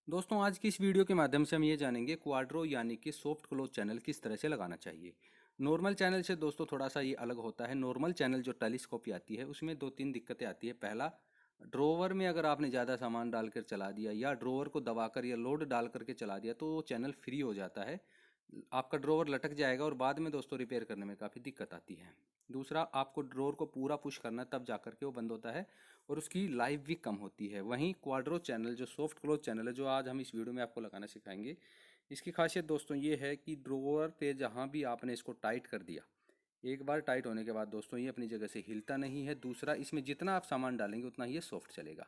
दोस्तों आज की इस वीडियो के माध्यम से हम ये जानेंगे क्वाड्रो यानी कि सॉफ्ट क्लोज चैनल किस तरह से लगाना चाहिए। नॉर्मल चैनल से दोस्तों थोड़ा सा ये अलग होता है। नॉर्मल चैनल जो टेलीस्कोपी आती है उसमें दो तीन दिक्कतें आती है। पहला, ड्रोवर में अगर आपने ज़्यादा सामान डालकर चला दिया या ड्रोवर को दबाकर या लोड डाल करके चला दिया तो वो चैनल फ्री हो जाता है, आपका ड्रोवर लटक जाएगा और बाद में दोस्तों रिपेयर करने में काफ़ी दिक्कत आती है। दूसरा, आपको ड्रोवर को पूरा पुश करना है तब जा करके वो बंद होता है और उसकी लाइफ भी कम होती है। वहीं क्वाड्रो चैनल जो सॉफ्ट क्लोज चैनल है जो आज हम इस वीडियो में आपको लगाना सिखाएंगे, इसकी खासियत दोस्तों ये है कि ड्रोवर पे जहाँ भी आपने इसको टाइट कर दिया, एक बार टाइट होने के बाद दोस्तों ये अपनी जगह से हिलता नहीं है। दूसरा, इसमें जितना आप सामान डालेंगे उतना ही ये सॉफ्ट चलेगा।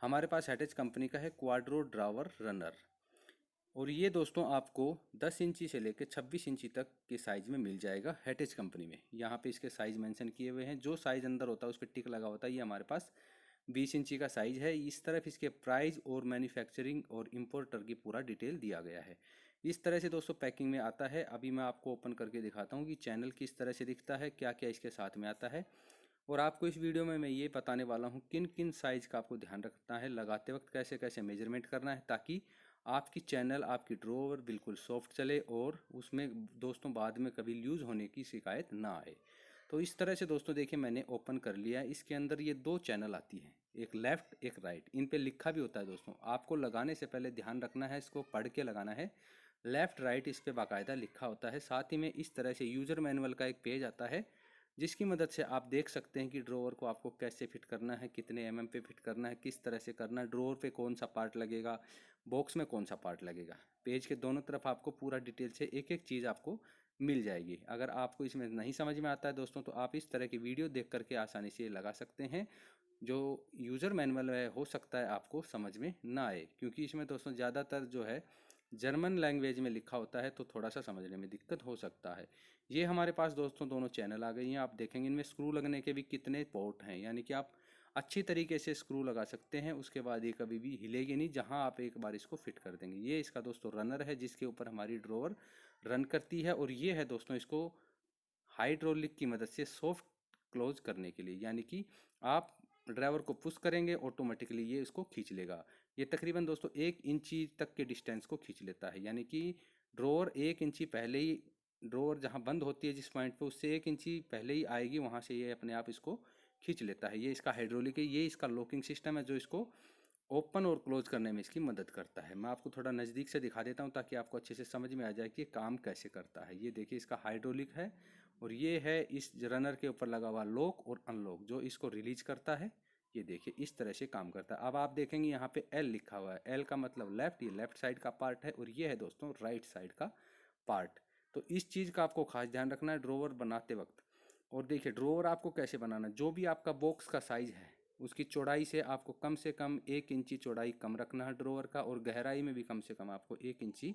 हमारे पास हेटेज कंपनी का है क्वाड्रो ड्रावर रनर और ये दोस्तों आपको 10 इंची से लेकर 26 इंची तक के साइज़ में मिल जाएगा हेटेज कंपनी में। यहाँ पे इसके साइज़ मेंशन किए हुए हैं, जो साइज़ अंदर होता है उस पर टिक लगा होता है। ये हमारे पास 20 इंची का साइज़ है। इस तरफ इसके प्राइस और मैन्युफैक्चरिंग और इम्पोर्टर की पूरा डिटेल दिया गया है। इस तरह से दोस्तों पैकिंग में आता है। अभी मैं आपको ओपन करके दिखाता हूँ कि चैनल किस तरह से दिखता है, क्या क्या इसके साथ में आता है। और आपको इस वीडियो में मैं ये बताने वाला हूँ किन किन साइज़ का आपको ध्यान रखना है, लगाते वक्त कैसे कैसे मेजरमेंट करना है, ताकि आपकी चैनल आपकी ड्रॉवर बिल्कुल सॉफ्ट चले और उसमें दोस्तों बाद में कभी लूज़ होने की शिकायत ना आए। तो इस तरह से दोस्तों देखिए मैंने ओपन कर लिया है। इसके अंदर ये दो चैनल आती हैं, एक लेफ़्ट एक राइट। इन पे लिखा भी होता है दोस्तों, आपको लगाने से पहले ध्यान रखना है, इसको पढ़ के लगाना है। लेफ़्ट राइट इस पे बाकायदा लिखा होता है। साथ ही में इस तरह से यूज़र मैनुअल का एक पेज आता है जिसकी मदद से आप देख सकते हैं कि ड्रॉवर को आपको कैसे फिट करना है, कितने एमएम पे फिट करना है, किस तरह से करना है, ड्रॉवर पे कौन सा पार्ट लगेगा, बॉक्स में कौन सा पार्ट लगेगा। पेज के दोनों तरफ आपको पूरा डिटेल से एक एक चीज़ आपको मिल जाएगी। अगर आपको इसमें नहीं समझ में आता है दोस्तों तो आप इस तरह की वीडियो देख करके आसानी से लगा सकते हैं। जो यूज़र मैनुअल है हो सकता है आपको समझ में ना आए, क्योंकि इसमें दोस्तों ज़्यादातर जो है जर्मन लैंग्वेज में लिखा होता है तो थोड़ा सा समझने में दिक्कत हो सकता है। ये हमारे पास दोस्तों दोनों चैनल आ गई हैं। आप देखेंगे इनमें स्क्रू लगने के भी कितने पोर्ट हैं, यानी कि आप अच्छी तरीके से स्क्रू लगा सकते हैं। उसके बाद ये कभी भी हिलेगी नहीं जहां आप एक बार इसको फिट कर देंगे। ये इसका दोस्तों रनर है जिसके ऊपर हमारी ड्रॉवर रन करती है और ये है दोस्तों इसको हाइड्रोलिक की मदद से सॉफ्ट क्लोज करने के लिए, यानी कि आप ड्राइवर को पुश करेंगे ऑटोमेटिकली ये इसको खींच लेगा। ये तकरीबन दोस्तों 1 इंची तक के डिस्टेंस को खींच लेता है, यानी कि ड्रोवर 1 इंची पहले ही, ड्रोवर जहाँ बंद होती है जिस पॉइंट पे उससे 1 इंची पहले ही आएगी, वहाँ से ये अपने आप इसको खींच लेता है। ये इसका हाइड्रोलिक है, ये इसका लॉकिंग सिस्टम है जो इसको ओपन और क्लोज करने में इसकी मदद करता है। मैं आपको थोड़ा नज़दीक से दिखा देता हूँ ताकि आपको अच्छे से समझ में आ जाए कि ये काम कैसे करता है। ये देखिए इसका हाइड्रोलिक है और ये है इस रनर के ऊपर लगा हुआ लॉक और अनलॉक जो इसको रिलीज करता है। ये देखिए इस तरह से काम करता है। अब आप देखेंगे यहाँ पे एल लिखा हुआ है, एल का मतलब लेफ्ट, ये लेफ्ट साइड का पार्ट है और ये है दोस्तों राइट साइड का पार्ट। तो इस चीज़ का आपको खास ध्यान रखना है ड्रोवर बनाते वक्त। और देखिए ड्रोवर आपको कैसे बनाना है, जो भी आपका बॉक्स का साइज़ है उसकी चौड़ाई से कम 1 इंची चौड़ाई कम रखना है ड्रोवर का, और गहराई में भी कम से कम आपको 1 इंची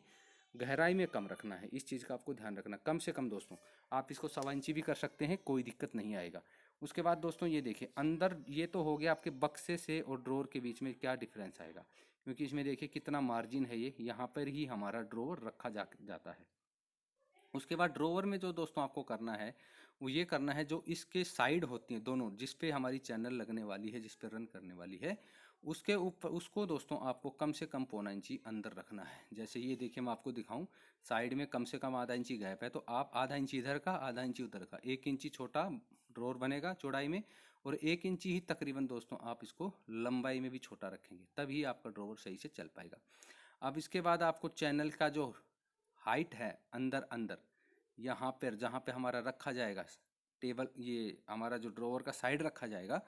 गहराई में कम रखना है। इस चीज़ का आपको ध्यान रखना, कम से कम दोस्तों। आप इसको 1.25 इंची भी कर सकते हैं, कोई दिक्कत नहीं आएगा। उसके बाद दोस्तों ये देखिए अंदर, ये तो हो गया आपके बक्से से और ड्रोवर के बीच में क्या डिफरेंस आएगा, क्योंकि इसमें देखिए कितना मार्जिन है। ये यहाँ पर ही हमारा ड्रोवर रखा जाता है। उसके बाद ड्रोवर में जो दोस्तों आपको करना है वो ये करना है, जो इसके साइड होती हैं दोनों, जिस पे हमारी चैनल लगने वाली है, जिस पे रन करने वाली है, उसके ऊपर उसको दोस्तों आपको कम से कम 0.25 इंची अंदर रखना है। जैसे ये देखिए मैं आपको दिखाऊं, साइड में कम से कम आधा इंची गैप है, तो आप आधा इंची इधर का आधा इंची उधर का, 1 इंची छोटा ड्रोर बनेगा चौड़ाई में, और 1 इंची ही तकरीबन दोस्तों आप इसको लंबाई में भी छोटा रखेंगे, तभी आपका ड्रोवर सही से चल पाएगा। अब इसके बाद आपको चैनल का जो हाइट है अंदर अंदर, यहाँ पर जहाँ पे हमारा रखा जाएगा टेबल, ये हमारा जो ड्रॉवर का साइड रखा जाएगा,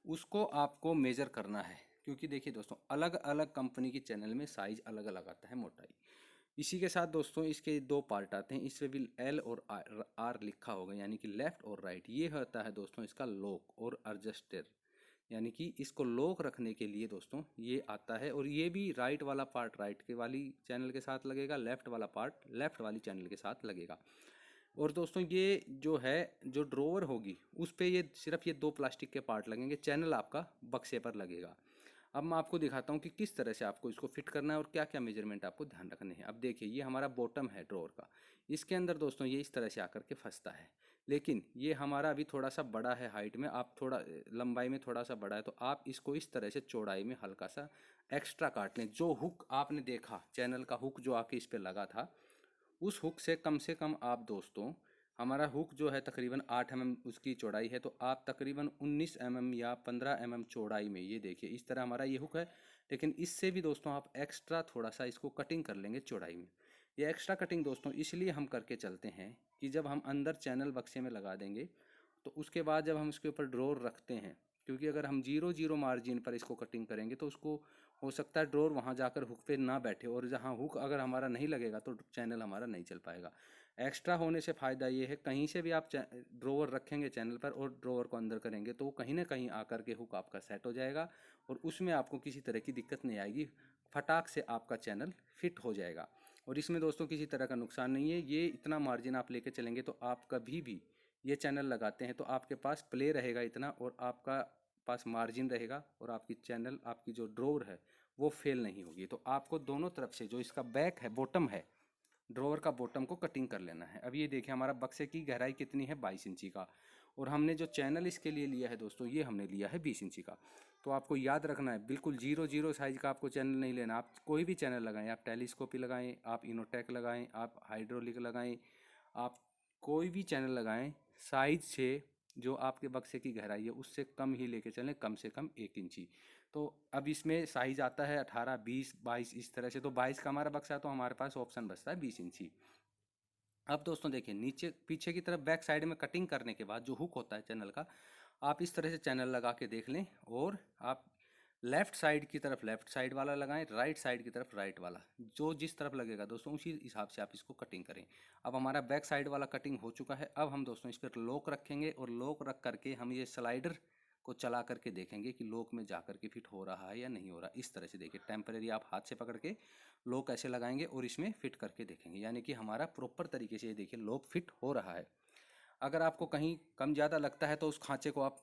उसको आपको मेजर करना है। क्योंकि देखिए दोस्तों अलग अलग कंपनी की चैनल में साइज अलग अलग आता है, मोटाई। इसी के साथ दोस्तों इसके दो पार्ट आते हैं, इसमें भी एल और आर लिखा होगा, यानी कि लेफ्ट और राइट। ये होता है दोस्तों इसका लॉक और एडजस्टर, यानी कि इसको लॉक रखने के लिए दोस्तों ये आता है। और ये भी राइट वाला पार्ट राइट के वाली चैनल के साथ लगेगा, लेफ्ट वाला पार्ट लेफ्ट वाली चैनल के साथ लगेगा। और दोस्तों ये जो है, जो ड्रोवर होगी उस पे ये सिर्फ ये दो प्लास्टिक के पार्ट लगेंगे, चैनल आपका बक्से पर लगेगा। अब मैं आपको दिखाता हूँ कि किस तरह से आपको इसको फिट करना है और क्या क्या मेजरमेंट आपको ध्यान रखने हैं। अब देखिए ये हमारा बॉटम है ड्रॉअर का, इसके अंदर दोस्तों ये इस तरह से आकर के फंसता है, लेकिन ये हमारा अभी थोड़ा सा बड़ा है हाइट में, आप थोड़ा लंबाई में थोड़ा सा बड़ा है, तो आप इसको इस तरह से चौड़ाई में हल्का सा एक्स्ट्रा काट लें। जो हुक आपने देखा चैनल का हुक जो आके इस पर लगा था, उस हुक से कम आप दोस्तों, हमारा हुक जो है तकरीबन 8 mm उसकी चौड़ाई है, तो आप तकरीबन 19 mm या 15 mm चौड़ाई में, ये देखिए इस तरह हमारा ये हुक है, लेकिन इससे भी दोस्तों आप एक्स्ट्रा थोड़ा सा इसको कटिंग कर लेंगे चौड़ाई में। ये एक्स्ट्रा कटिंग दोस्तों इसलिए हम करके चलते हैं कि जब हम अंदर चैनल बक्से में लगा देंगे तो उसके बाद जब हम इसके ऊपर ड्रॉर रखते हैं, क्योंकि अगर हम 0 0 मार्जिन पर इसको कटिंग करेंगे तो उसको हो सकता है ड्रॉर वहाँ जाकर हुक पे ना बैठे, और जहाँ हुक अगर हमारा नहीं लगेगा तो चैनल हमारा नहीं चल पाएगा। एक्स्ट्रा होने से फ़ायदा ये है, कहीं से भी आप ड्रॉवर रखेंगे चैनल पर और ड्रॉवर को अंदर करेंगे तो कहीं ना कहीं आकर के हुक आपका सेट हो जाएगा और उसमें आपको किसी तरह की दिक्कत नहीं आएगी, फटाक से आपका चैनल फिट हो जाएगा। और इसमें दोस्तों किसी तरह का नुकसान नहीं है, ये इतना मार्जिन आप लेके चलेंगे तो आप कभी भी ये चैनल लगाते हैं तो आपके पास प्ले रहेगा इतना, और आपका पास मार्जिन रहेगा, और आपकी चैनल आपकी जो ड्रॉवर है वो फेल नहीं होगी। तो आपको दोनों तरफ से जो इसका बैक है, बॉटम है, ड्रॉवर का बॉटम को कटिंग कर लेना है। अब ये देखिए हमारा बक्से की गहराई कितनी है, 22 इंची का, और हमने जो चैनल इसके लिए लिया है दोस्तों, ये हमने लिया है 20 इंची का। तो आपको याद रखना है, बिल्कुल 0 0 साइज का आपको चैनल नहीं लेना। आप कोई भी चैनल लगाएं, आप टेलीस्कोपी लगाएं, आप इनोटेक लगाएं, आप हाइड्रोलिक लगाएं, आप कोई भी चैनल लगाएं, साइज से जो आपके बक्से की गहराई है उससे कम ही लेके चलें, कम से कम 1 इंची। तो अब इसमें साइज आता है 18, 20, 22 इस तरह से, तो 22 का हमारा बक्सा है तो हमारे पास ऑप्शन बचता है 20 इंची। अब दोस्तों देखिए नीचे पीछे की तरफ बैक साइड में कटिंग करने के बाद जो हुक होता है चैनल का, आप इस तरह से चैनल लगा के देख लें, और आप लेफ़्ट साइड की तरफ लेफ़्ट साइड वाला लगाएं, राइट साइड की तरफ राइट वाला, जो जिस तरफ लगेगा दोस्तों उसी हिसाब से आप इसको कटिंग करें। अब हमारा बैक साइड वाला कटिंग हो चुका है, अब हम दोस्तों इस पर लॉक रखेंगे, और लॉक रख करके हम ये स्लाइडर को चला करके देखेंगे कि लॉक में जा करके फिट हो रहा है या नहीं हो रहा। इस तरह से देखिए टेम्परेरी आप हाथ से पकड़ के लॉक ऐसे लगाएंगे और इसमें फिट करके देखेंगे, यानी कि हमारा प्रॉपर तरीके से ये देखिए लॉक फिट हो रहा है। अगर आपको कहीं कम ज़्यादा लगता है तो उस खांचे को आप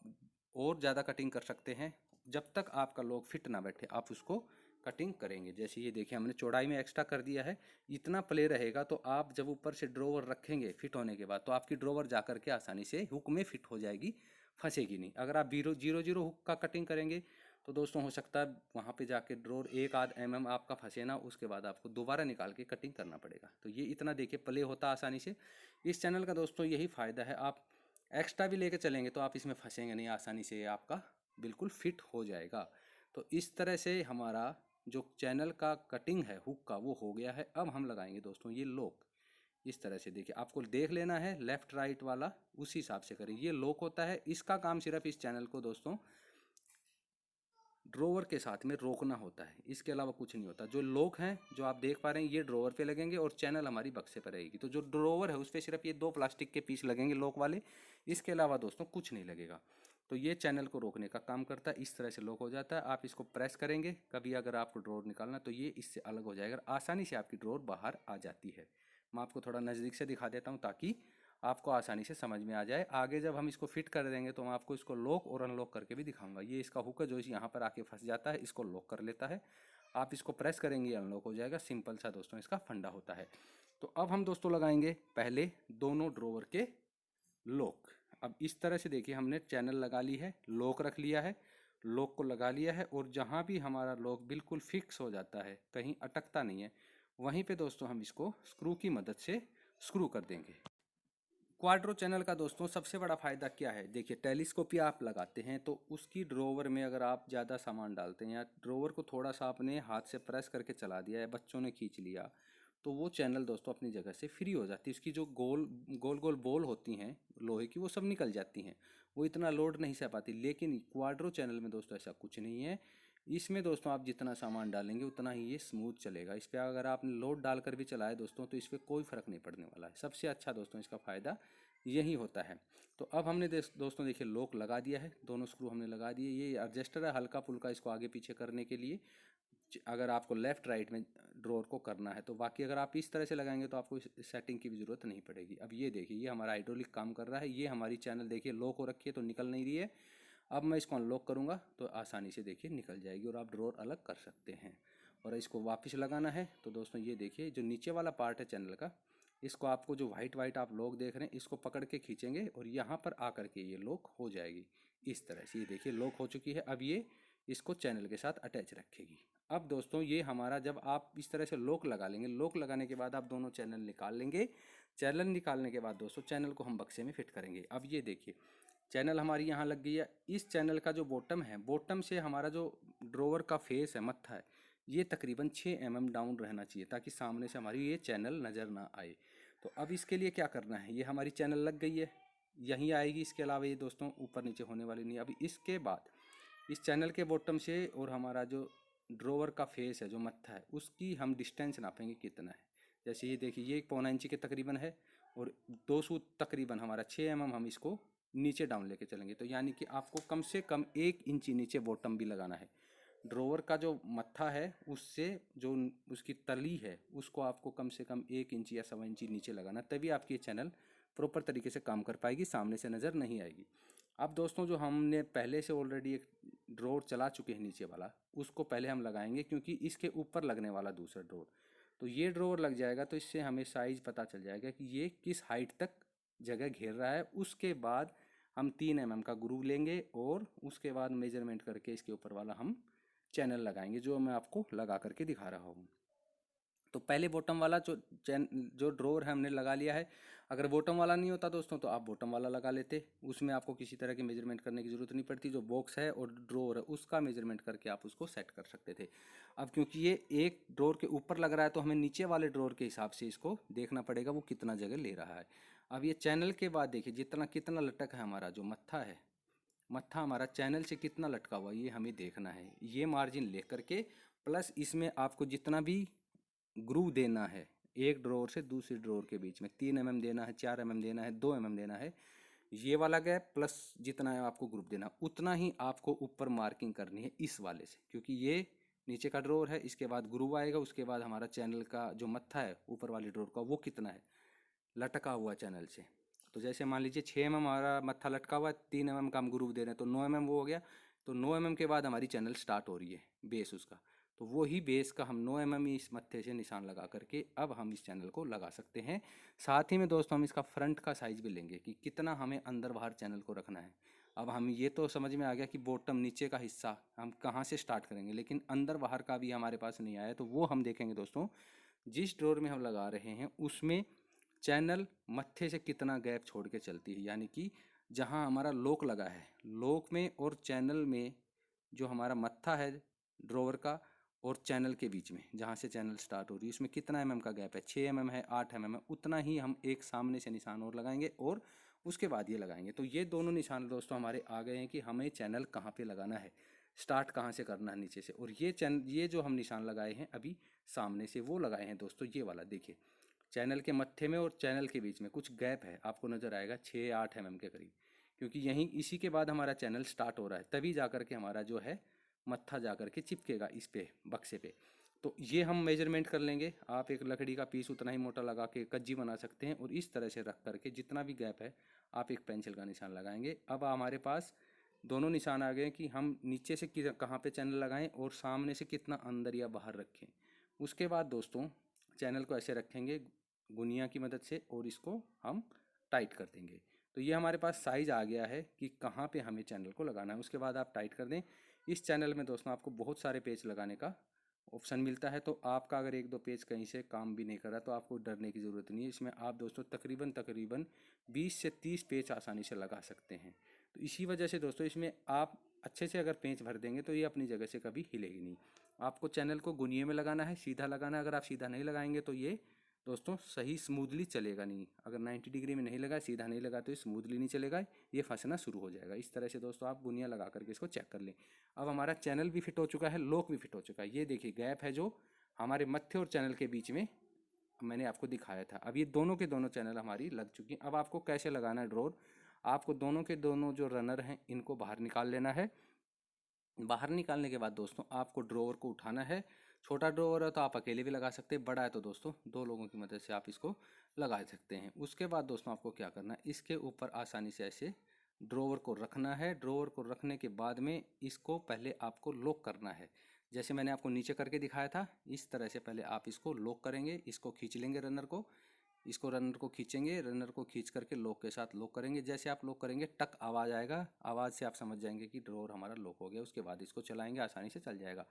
और ज़्यादा कटिंग कर सकते हैं, जब तक आपका लॉक फिट ना बैठे आप उसको कटिंग करेंगे। जैसे ये देखिए हमने चौड़ाई में एक्स्ट्रा कर दिया है, इतना प्ले रहेगा, तो आप जब ऊपर से ड्रॉवर रखेंगे फिट होने के बाद तो आपकी ड्रॉवर जा करके आसानी से हुक में फिट हो जाएगी, फंसेगी नहीं। अगर आप 0 0 हुक का कटिंग करेंगे तो दोस्तों हो सकता है वहाँ पे जाके ड्रॉर 1 आध mm आपका फंसे ना, उसके बाद आपको दोबारा निकाल के कटिंग करना पड़ेगा। तो ये इतना देखिए प्ले होता आसानी से। इस चैनल का दोस्तों यही फ़ायदा है, आप एक्स्ट्रा भी लेके चलेंगे तो आप इसमें फंसेंगे नहीं, आसानी से आपका बिल्कुल फिट हो जाएगा। तो इस तरह से हमारा जो चैनल का कटिंग है हुक का वो हो गया है। अब हम लगाएंगे दोस्तों ये लॉक। इस तरह से देखिए आपको देख लेना है लेफ़्ट राइट वाला, उस हिसाब से करें। ये लॉक होता है, इसका काम सिर्फ इस चैनल को दोस्तों ड्रॉवर के साथ में रोकना होता है, इसके अलावा कुछ नहीं होता। जो लॉक हैं जो आप देख पा रहे हैं ये ड्रॉवर पे लगेंगे और चैनल हमारी बक्से पर रहेगी। तो जो ड्रॉवर है उस पर सिर्फ ये 2 प्लास्टिक के पीस लगेंगे लॉक वाले, इसके अलावा दोस्तों कुछ नहीं लगेगा। तो ये चैनल को रोकने का काम करता है। इस तरह से लॉक हो जाता है, आप इसको प्रेस करेंगे कभी अगर आपको ड्रॉवर निकालना तो ये इससे अलग हो जाएगा, आसानी से आपकी ड्रॉवर बाहर आ जाती है। मैं आपको थोड़ा नज़दीक से दिखा देता हूँ ताकि आपको आसानी से समझ में आ जाए। आगे जब हम इसको फिट कर देंगे तो मैं आपको इसको लॉक और अनलॉक करके भी दिखाऊंगा। ये इसका हुक है जो इस यहाँ पर आके फंस जाता है, इसको लॉक कर लेता है, आप इसको प्रेस करेंगे अनलॉक हो जाएगा। सिंपल सा दोस्तों इसका फंडा होता है। तो अब हम दोस्तों लगाएंगे पहले दोनों ड्रॉवर के लॉक। अब इस तरह से देखिए हमने चैनल लगा ली है, लॉक रख लिया है, लॉक को लगा लिया है, और जहाँ भी हमारा लॉक बिल्कुल फिक्स हो जाता है, कहीं अटकता नहीं है, वहीं पे दोस्तों हम इसको स्क्रू की मदद से स्क्रू कर देंगे। क्वाड्रो चैनल का दोस्तों सबसे बड़ा फ़ायदा क्या है, देखिए टेलीस्कोपी आप लगाते हैं तो उसकी ड्रॉवर में अगर आप ज़्यादा सामान डालते हैं या ड्रॉवर को थोड़ा सा आपने हाथ से प्रेस करके चला दिया है, बच्चों ने खींच लिया, तो वो चैनल दोस्तों अपनी जगह से फ्री हो जाती है। उसकी जो गोल गोल गोल बॉल होती हैं लोहे की वो सब निकल जाती हैं, वो इतना लोड नहीं सह पाती। लेकिन क्वाड्रो चैनल में दोस्तों ऐसा कुछ नहीं है। इसमें दोस्तों आप जितना सामान डालेंगे उतना ही ये स्मूथ चलेगा। इस पर अगर आपने लोड डालकर भी चलाए दोस्तों तो इस पर कोई फ़र्क नहीं पड़ने वाला है। सबसे अच्छा दोस्तों इसका फ़ायदा यही होता है। तो अब हमने दोस्तों देखिए लॉक लगा दिया है, दोनों स्क्रू हमने लगा दिए। ये एडजस्टर है हल्का फुल्का इसको आगे पीछे करने के लिए, अगर आपको लेफ़्ट राइट में ड्रॉर को करना है तो। बाकी अगर आप इस तरह से लगाएंगे तो आपको सेटिंग की भी ज़रूरत नहीं पड़ेगी। अब ये देखिए ये हमारा हाइड्रोलिक काम कर रहा है, ये हमारी चैनल देखिए लॉक हो रखी है तो निकल नहीं रही है। अब मैं इसको अनलॉक करूँगा तो आसानी से देखिए निकल जाएगी और आप ड्रॉर अलग कर सकते हैं। और इसको वापस लगाना है तो दोस्तों ये देखिए जो नीचे वाला पार्ट है चैनल का, इसको आपको जो वाइट वाइट आप लॉक देख रहे हैं इसको पकड़ के खींचेंगे और यहाँ पर आकर के ये लॉक हो जाएगी। इस तरह से ये देखिए लॉक हो चुकी है। अब ये इसको चैनल के साथ अटैच रखेगी। अब दोस्तों ये हमारा जब आप इस तरह से लॉक लगा लेंगे, लॉक लगाने के बाद आप दोनों चैनल निकाल लेंगे। चैनल निकालने के बाद दोस्तों चैनल को हम बक्से में फिट करेंगे। अब ये देखिए चैनल हमारी यहाँ लग गई है। इस चैनल का जो बॉटम है, बॉटम से हमारा जो ड्रोवर का फेस है, मत्था है, ये तकरीबन 6 mm डाउन रहना चाहिए ताकि सामने से हमारी ये चैनल नज़र ना आए। तो अब इसके लिए क्या करना है, ये हमारी चैनल लग गई है, यहीं आएगी। इसके अलावा ये दोस्तों ऊपर नीचे होने वाली नहीं। अभी इसके बाद इस चैनल के बॉटम से और हमारा जो ड्रोवर का फेस है, जो मत्था है, उसकी हम डिस्टेंस नापेंगे कितना है। जैसे ये देखिए ये 1 इंच के तकरीबन है और 2 सूत तकरीबन हमारा 6 mm हम इसको नीचे डाउन लेके चलेंगे। तो यानी कि आपको कम से कम 1 इंच नीचे बॉटम भी लगाना है। ड्रोवर का जो मत्था है उससे जो उसकी तली है उसको आपको कम से कम 1 इंच या 1.25 इंच नीचे लगाना, तभी आपकी ये चैनल प्रॉपर तरीके से काम कर पाएगी, सामने से नज़र नहीं आएगी। अब दोस्तों जो हमने पहले से ऑलरेडी एक ड्रोर चला चुके हैं नीचे वाला, उसको पहले हम लगाएंगे क्योंकि इसके ऊपर लगने वाला दूसरा ड्रोर। तो ये ड्रोर लग जाएगा तो इससे हमें साइज़ पता चल जाएगा कि ये किस हाइट तक जगह घेर रहा है। उसके बाद हम 3 mm का ग्रूव लेंगे और उसके बाद मेजरमेंट करके इसके ऊपर वाला हम चैनल लगाएंगे, जो मैं आपको लगा करके दिखा रहा हूँ। तो पहले बॉटम वाला जो ड्रोर है हमने लगा लिया है। अगर बॉटम वाला नहीं होता दोस्तों तो आप बॉटम वाला लगा लेते, उसमें आपको किसी तरह की मेजरमेंट करने की ज़रूरत नहीं पड़ती। जो बॉक्स है और ड्रोर है उसका मेजरमेंट करके आप उसको सेट कर सकते थे। अब क्योंकि ये एक ड्रोर के ऊपर लग रहा है तो हमें नीचे वाले ड्रोर के हिसाब से इसको देखना पड़ेगा वो कितना जगह ले रहा है। अब ये चैनल के बाद देखिए जितना कितना लटक है, हमारा जो मत्था है, मत्था हमारा चैनल से कितना लटका हुआ ये हमें देखना है। ये मार्जिन ले करके प्लस इसमें आपको जितना भी ग्रूव देना है एक ड्रॉर से दूसरे ड्रॉर के बीच में, 3 mm देना है, 4 mm देना है, 2 mm देना है, ये वाला गैप प्लस जितना है आपको ग्रुप देना, उतना ही आपको ऊपर मार्किंग करनी है इस वाले से। क्योंकि ये नीचे का ड्रॉर है, इसके बाद ग्रूव आएगा, उसके बाद हमारा चैनल का जो मत्था है ऊपर वाले ड्रॉर का वो कितना है लटका हुआ चैनल से। तो जैसे मान लीजिए 6 mm हमारा मत्था लटका हुआ है, 3 mm का हम ग्रूव दे रहे हैं तो 9 mm वो हो गया। तो 9 mm के बाद हमारी चैनल स्टार्ट हो रही है बेस उसका, तो वो ही बेस का हम 9 mm ही इस मत्थे से निशान लगा करके अब हम इस चैनल को लगा सकते हैं। साथ ही में दोस्तों हम इसका फ्रंट का साइज़ भी लेंगे कि कितना हमें अंदर बाहर चैनल को रखना है। अब हम ये तो समझ में आ गया कि बॉटम नीचे का हिस्सा हम कहाँ से स्टार्ट करेंगे, लेकिन अंदर बाहर का भी हमारे पास नहीं आया, तो वो हम देखेंगे दोस्तों। जिस ड्रॉर में हम लगा रहे हैं उसमें चैनल मत्थे से कितना गैप छोड़ के चलती है, यानी कि जहां हमारा लॉक लगा है, लॉक में और चैनल में जो हमारा मत्था है ड्रॉवर का और चैनल के बीच में जहां से चैनल स्टार्ट हो रही है उसमें कितना mm का गैप है, 6 mm है, 8 mm है, उतना ही हम एक सामने से निशान और लगाएंगे और उसके बाद ये लगाएंगे। तो ये दोनों निशान दोस्तों हमारे आ गए हैं कि हमें चैनल कहाँ पे लगाना है, स्टार्ट कहाँ से करना है नीचे से। और ये जो हम निशान लगाए हैं अभी सामने से वो लगाए हैं दोस्तों, ये वाला देखिए चैनल के मत्थे में और चैनल के बीच में कुछ गैप है, आपको नज़र आएगा 6-8 mm के करीब, क्योंकि यहीं इसी के बाद हमारा चैनल स्टार्ट हो रहा है, तभी जा कर के हमारा जो है मत्था जा कर के चिपकेगा इस पे बक्से पे। तो ये हम मेजरमेंट कर लेंगे। आप एक लकड़ी का पीस उतना ही मोटा लगा के कज्जी बना सकते हैं और इस तरह से रख करके जितना भी गैप है आप एक पेंसिल का निशान लगाएंगे। अब हमारे पास दोनों निशान आ गए कि हम नीचे से कहाँ पे चैनल लगाएं और सामने से कितना अंदर या बाहर रखें। उसके बाद दोस्तों चैनल को ऐसे रखेंगे गुनिया की मदद से और इसको हम टाइट कर देंगे। तो ये हमारे पास साइज़ आ गया है कि कहाँ पे हमें चैनल को लगाना है। उसके बाद आप टाइट कर दें। इस चैनल में दोस्तों आपको बहुत सारे पेज लगाने का ऑप्शन मिलता है, तो आपका अगर 1-2 पेज कहीं से काम भी नहीं कर रहा तो आपको डरने की ज़रूरत नहीं है। इसमें आप दोस्तों तकरीबन 20 से 30 पेज आसानी से लगा सकते हैं। तो इसी वजह से दोस्तों इसमें आप अच्छे से अगर पेंच भर देंगे तो ये अपनी जगह से कभी हिलेगी नहीं। आपको चैनल को गुनिये में लगाना है, सीधा लगाना है। अगर आप सीधा नहीं लगाएंगे तो ये दोस्तों सही स्मूथली चलेगा नहीं। अगर 90 डिग्री में नहीं लगा, सीधा नहीं लगा तो ये स्मूथली नहीं चलेगा, ये फंसना शुरू हो जाएगा। इस तरह से दोस्तों आप गुनिया लगा करके इसको चेक कर लें। अब हमारा चैनल भी फिट हो चुका है, लॉक भी फिट हो चुका है। ये देखिए गैप है जो हमारे मत्थे और चैनल के बीच में मैंने आपको दिखाया था। अब ये दोनों के दोनों चैनल हमारी लग चुकी हैं। अब आपको कैसे लगाना है ड्रॉर, आपको दोनों के दोनों जो रनर हैं इनको बाहर निकाल लेना है। बाहर निकालने के बाद दोस्तों आपको ड्रॉवर को उठाना है। छोटा ड्रॉवर है तो आप अकेले भी लगा सकते हैं, बड़ा है तो दोस्तों 2 लोगों की मदद से आप इसको लगा सकते हैं। उसके बाद दोस्तों आपको क्या करना है, इसके ऊपर आसानी से ऐसे ड्रॉवर को रखना है। ड्रॉवर को रखने के बाद में इसको पहले आपको लॉक करना है। जैसे मैंने आपको नीचे करके दिखाया था, इस तरह से पहले आप इसको लॉक करेंगे। इसको खींच लेंगे रनर को, इसको रनर को खींचेंगे, रनर को खींच करके लॉक के साथ लॉक करेंगे। जैसे आप लॉक करेंगे टक आवाज़ आएगा, आवाज़ से आप समझ जाएंगे कि ड्रॉवर हमारा लॉक हो गया। उसके बाद इसको चलाएंगे, आसानी से चल जाएगा।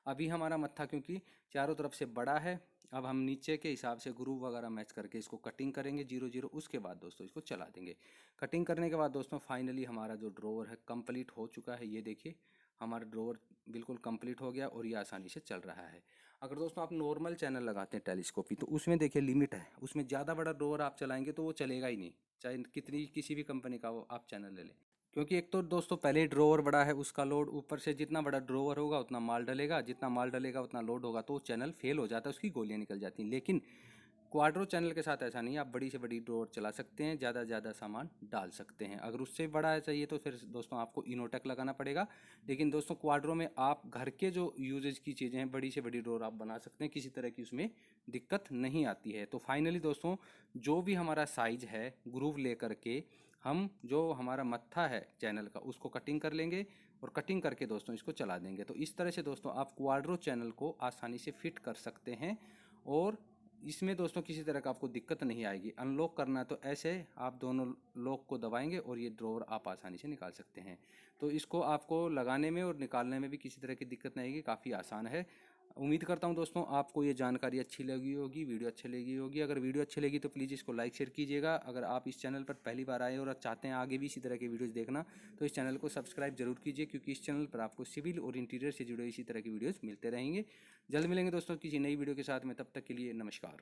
अभी हमारा मत्था क्योंकि चारों तरफ से बड़ा है, अब हम नीचे के हिसाब से ग्रूव वगैरह मैच करके इसको कटिंग करेंगे 0 0। उसके बाद दोस्तों इसको चला देंगे। कटिंग करने के बाद दोस्तों फाइनली हमारा जो ड्रॉवर है कंप्लीट हो चुका है। ये देखिए हमारा ड्रॉवर बिल्कुल कंप्लीट हो गया और ये आसानी से चल रहा है। अगर दोस्तों आप नॉर्मल चैनल लगाते हैं टेलीस्कोपी, तो उसमें देखिए लिमिट है, उसमें ज़्यादा बड़ा ड्रॉवर आप चलाएंगे तो वो चलेगा ही नहीं, चाहे कितनी किसी भी कंपनी का वो आप चैनल ले लें। क्योंकि एक तो दोस्तों पहले ही ड्रॉवर बड़ा है, उसका लोड ऊपर से जितना बड़ा ड्रॉवर होगा उतना माल डलेगा, जितना माल डलेगा उतना लोड होगा, तो वो चैनल फेल हो जाता है, उसकी गोलियां निकल जाती हैं। लेकिन क्वाड्रो चैनल के साथ ऐसा नहीं है, आप बड़ी से बड़ी ड्रॉवर चला सकते हैं, ज़्यादा से ज़्यादा सामान डाल सकते हैं। अगर उससे बड़ा है चाहिए तो फिर दोस्तों आपको इनोटेक लगाना पड़ेगा। लेकिन दोस्तों क्वाड्रो में आप घर के जो यूजेज की चीज़ें हैं, बड़ी से बड़ी ड्रॉवर आप बना सकते हैं, किसी तरह की उसमें दिक्कत नहीं आती है। तो फाइनली दोस्तों जो भी हमारा साइज है, ग्रूव ले करके हम जो हमारा मत्था है चैनल का उसको कटिंग कर लेंगे और कटिंग करके दोस्तों इसको चला देंगे। तो इस तरह से दोस्तों आप क्वाड्रो चैनल को आसानी से फिट कर सकते हैं और इसमें दोस्तों किसी तरह का आपको दिक्कत नहीं आएगी। अनलॉक करना है तो ऐसे आप दोनों लॉक को दबाएंगे और ये ड्रॉवर आप आसानी से निकाल सकते हैं। तो इसको आपको लगाने में और निकालने में भी किसी तरह की दिक्कत नहीं आएगी, काफ़ी आसान है। उम्मीद करता हूं दोस्तों आपको ये जानकारी अच्छी लगी होगी, वीडियो अच्छी लगी होगी। अगर वीडियो अच्छी लगी तो प्लीज़ इसको लाइक शेयर कीजिएगा। अगर आप इस चैनल पर पहली बार आए और चाहते हैं आगे भी इसी तरह के वीडियोज़ देखना, तो इस चैनल को सब्सक्राइब जरूर कीजिए, क्योंकि इस चैनल पर आपको सिविल और इंटीरियर से जुड़े इसी तरह की वीडियोज़ मिलते रहेंगे। जल्द मिलेंगे दोस्तों किसी नई वीडियो के साथ में, तब तक के लिए नमस्कार।